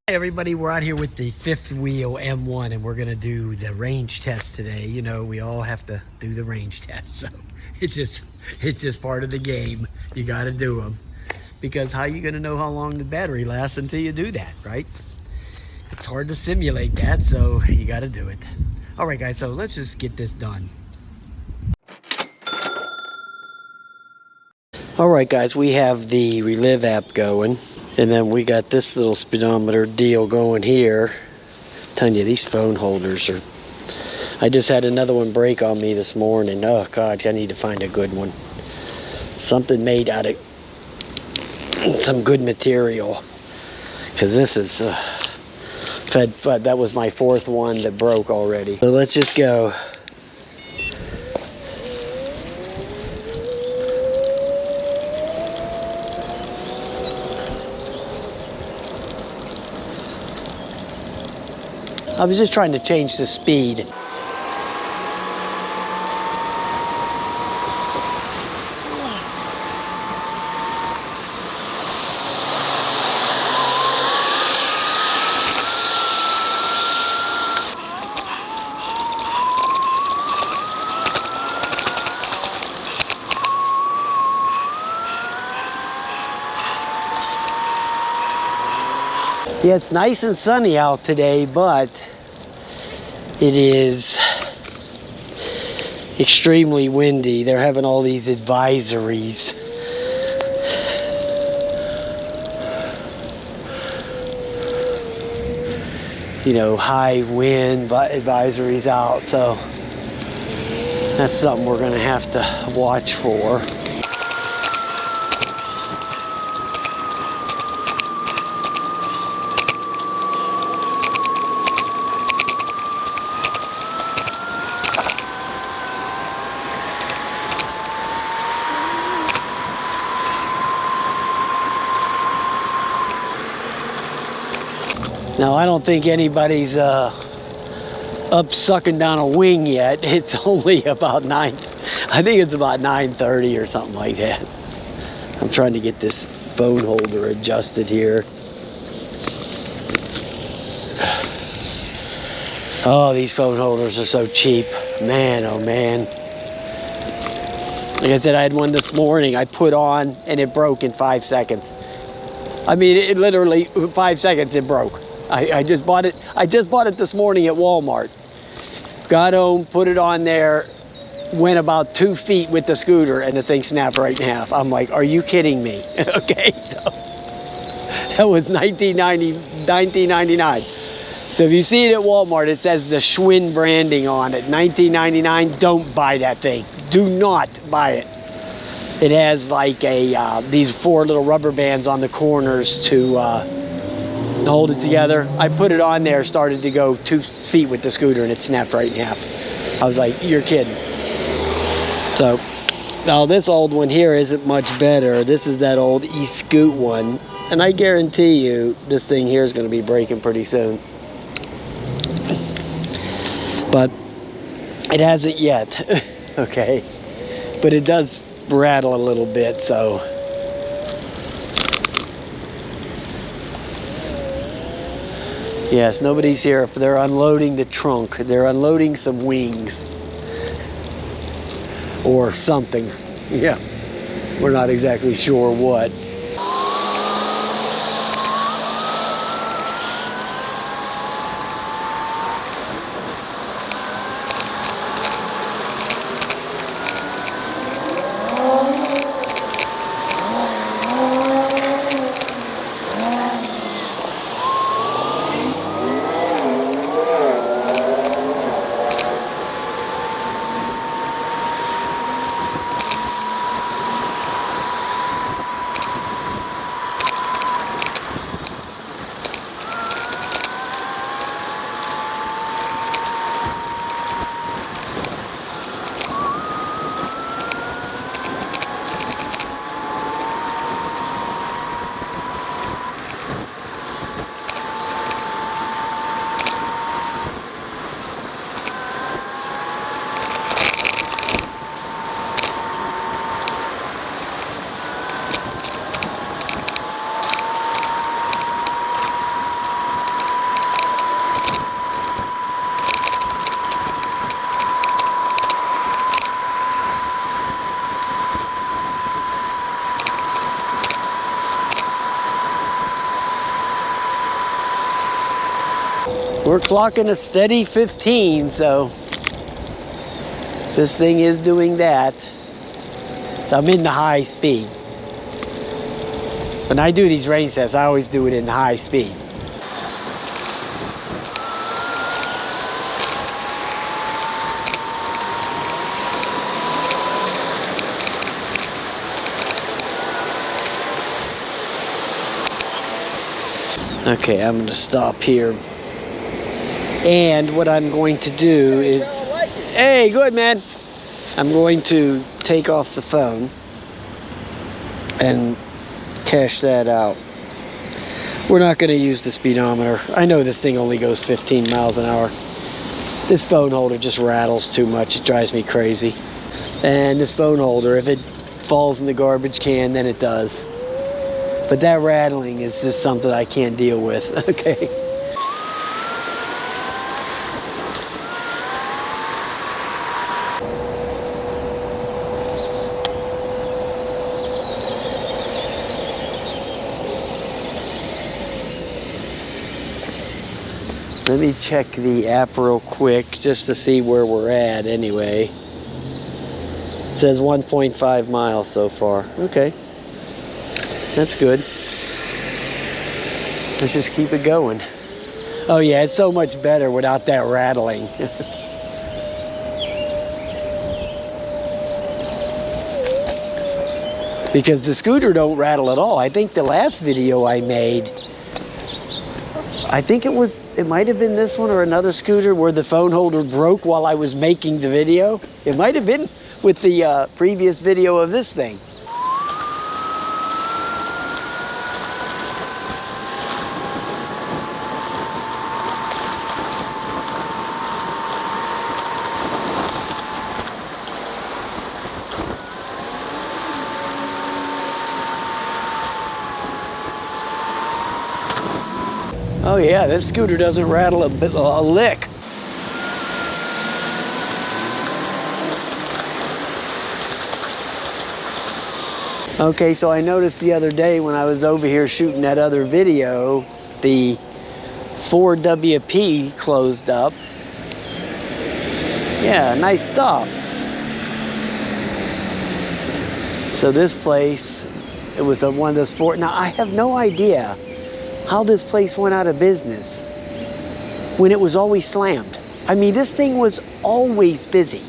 Hey everybody, we're out here with the fifth wheel M1 and we're gonna do the range test today. You know, we all have to do the range test, so it's just part of the game. You gotta do them because how you gonna know how long the battery lasts until you do that, right? It's hard to simulate that, so you gotta do it. All right guys, so let's just get this done. All right guys, we have the Relive app going, and then we got this little speedometer deal going here. I'm telling you, these phone holders are... I just had another one break on me this morning. Oh God, I need to find a good one. Something made out of some good material, because this is... that was my fourth one that broke already. So let's just go. I was just trying to change the speed. Yeah, it's nice and sunny out today, but it is extremely windy. They're having all these advisories. You know, high wind advisories out, so that's something we're gonna have to watch for. Now, I don't think anybody's up sucking down a wing yet. It's only about 9, I think it's about 9:30 or something like that. I'm trying to get this phone holder adjusted here. Oh, these phone holders are so cheap. Man, oh man. Like I said, I had one this morning I put on and it broke in 5 seconds. I mean, it literally, 5 seconds it broke. I just bought it. I just bought it this morning at Walmart. Got home, put it on there, went about 2 feet with the scooter, and the thing snapped right in half. I'm like, are you kidding me? Okay, so that was $19.99. So if you see it at Walmart, it says the Schwinn branding on it, $19.99. Don't buy that thing. Do not buy it. It has like these 4 little rubber bands on the corners to hold it together. I put it on there, started to go 2 feet with the scooter, and it snapped right in half. I was like, you're kidding. So now this old one here isn't much better. This is that old e-scoot one, and I guarantee you this thing here is going to be breaking pretty soon. But it hasn't yet. Okay, but it does rattle a little bit, so yes, nobody's here. They're unloading the trunk. They're unloading some wings or something. Yeah, we're not exactly sure what. We're clocking a steady 15, so this thing is doing that. So I'm in the high speed. When I do these range tests, I always do it in high speed. Okay, I'm gonna stop here. And what I'm going to do is, hey, good man. I'm going to take off the phone and cash that out. We're not going to use the speedometer. I know this thing only goes 15 miles an hour. This phone holder just rattles too much. It drives me crazy. And this phone holder, if it falls in the garbage can, then it does. But that rattling is just something I can't deal with, okay? Let me check the app real quick just to see where we're at anyway. It says 1.5 miles so far. Okay. That's good. Let's just keep it going. Oh yeah, it's so much better without that rattling. Because the scooter don't rattle at all. I think the last video I made, it might have been this one or another scooter where the phone holder broke while I was making the video. It might have been with the previous video of this thing. Oh yeah, this scooter doesn't rattle a lick. Okay, so I noticed the other day when I was over here shooting that other video, the 4WP closed up. Yeah, nice stop. So this place, it was one of those four. Now I have no idea how this place went out of business when it was always slammed. I mean, this thing was always busy.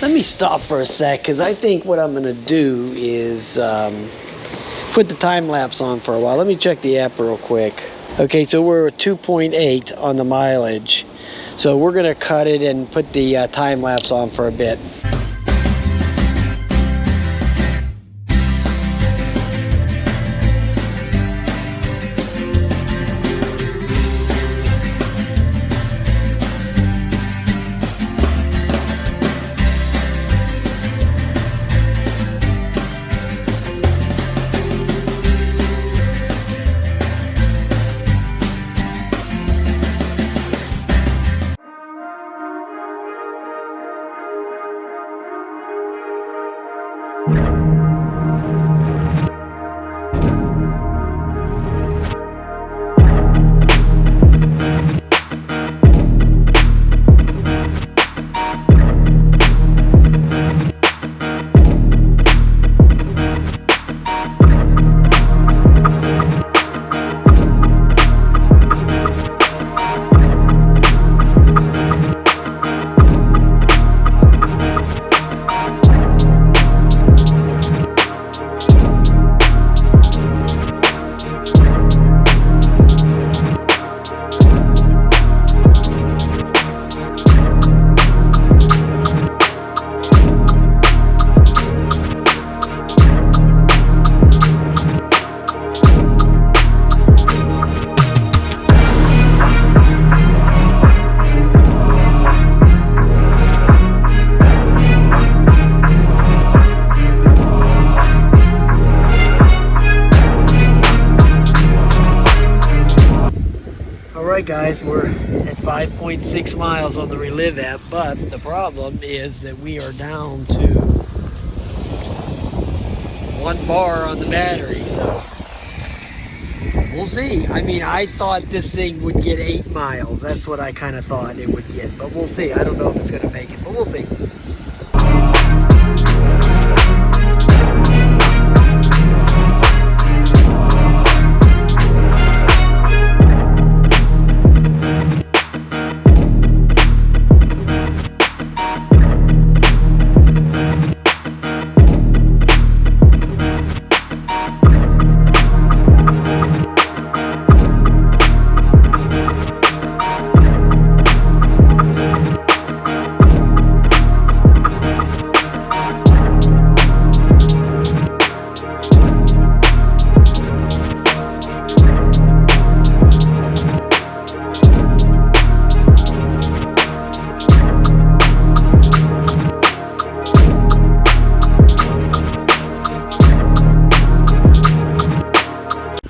Let me stop for a sec, because I think what I'm going to do is put the time lapse on for a while. Let me check the app real quick. Okay, so we're at 2.8 on the mileage. So we're gonna cut it and put the time lapse on for a bit. Alright guys, we're at 5.6 miles on the Relive app, but the problem is that we are down to 1 bar on the battery, so we'll see. I mean, I thought this thing would get 8 miles. That's what I kind of thought it would get, but we'll see. I don't know if it's going to make it, but we'll see.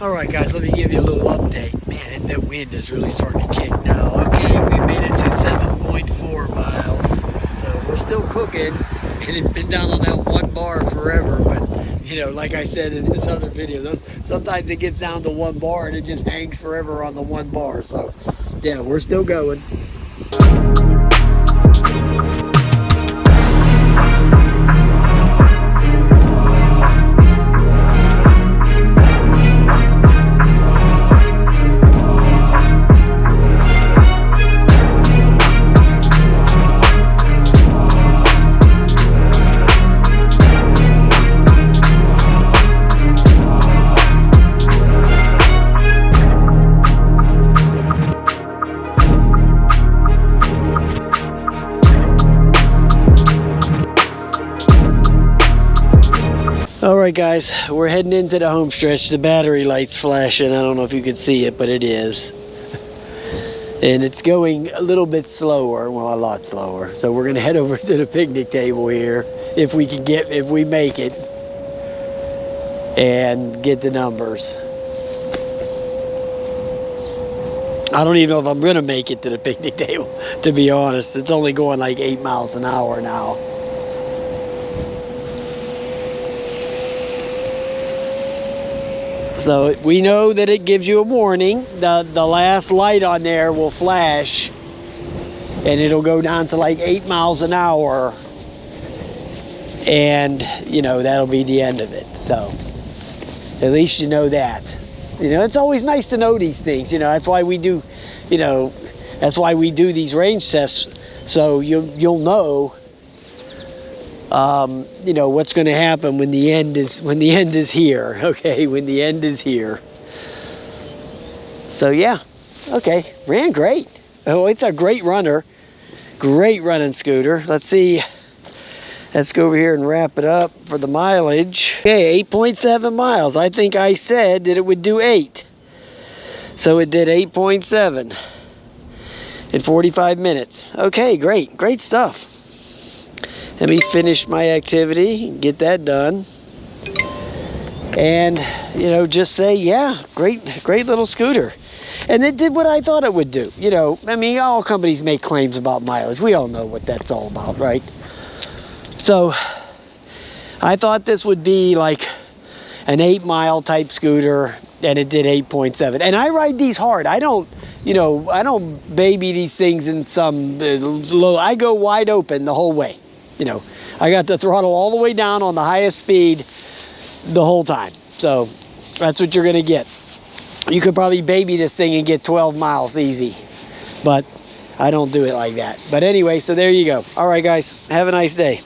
Alright guys, let me give you a little update. Man, the wind is really starting to kick now. Okay, we made it to 7.4 miles. So we're still cooking, and it's been down on that 1 bar forever. But, you know, like I said in this other video, sometimes it gets down to 1 bar and it just hangs forever on the 1 bar. So, yeah, we're still going. Alright guys, we're heading into the home stretch. The battery light's flashing. I don't know if you can see it, but it is. And it's going a little bit slower, well, a lot slower. So we're going to head over to the picnic table here, if we make it, and get the numbers. I don't even know if I'm going to make it to the picnic table, to be honest. It's only going like 8 miles an hour now. So we know that it gives you a warning. The last light on there will flash and it'll go down to like 8 miles an hour, and you know, that'll be the end of it. So at least you know that. You know, it's always nice to know these things. You know, that's why we do, you know, that's why we do these range tests, so you'll know you know, what's going to happen when the end is here. Okay, when the end is here. So yeah, okay, ran great. Oh, it's a great runner. Great running scooter. Let's see. Let's go over here and wrap it up for the mileage. Okay, 8.7 miles. I think I said that it would do 8. So it did 8.7 in 45 minutes. Okay, great. Great stuff. Let me finish my activity and get that done. And, you know, just say, yeah, great little scooter. And it did what I thought it would do. You know, I mean, all companies make claims about mileage. We all know what that's all about, right? So I thought this would be like an 8-mile type scooter, and it did 8.7. And I ride these hard. I don't, you know, I don't baby these things in some low. I go wide open the whole way. You know, I got the throttle all the way down on the highest speed the whole time. So that's what you're going to get. You could probably baby this thing and get 12 miles easy. But I don't do it like that. But anyway, so there you go. All right, guys. Have a nice day.